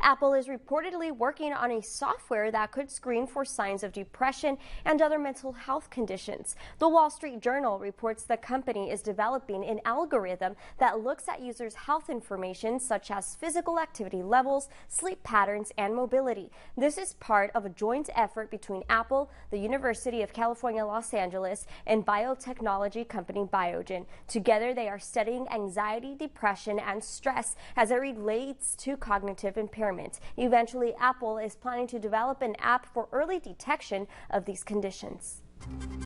Apple is reportedly working on a software that could screen for signs of depression and other mental health conditions. The Wall Street Journal reports the company is developing an algorithm that looks at users' health information such as physical activity levels, sleep patterns, and mobility. This is part of a joint effort between Apple, the University of California, Los Angeles, and biotechnology company Biogen. Together, they are studying anxiety, depression, and stress as it relates to cognitive impairment. Eventually, Apple is planning to develop an app for early detection of these conditions.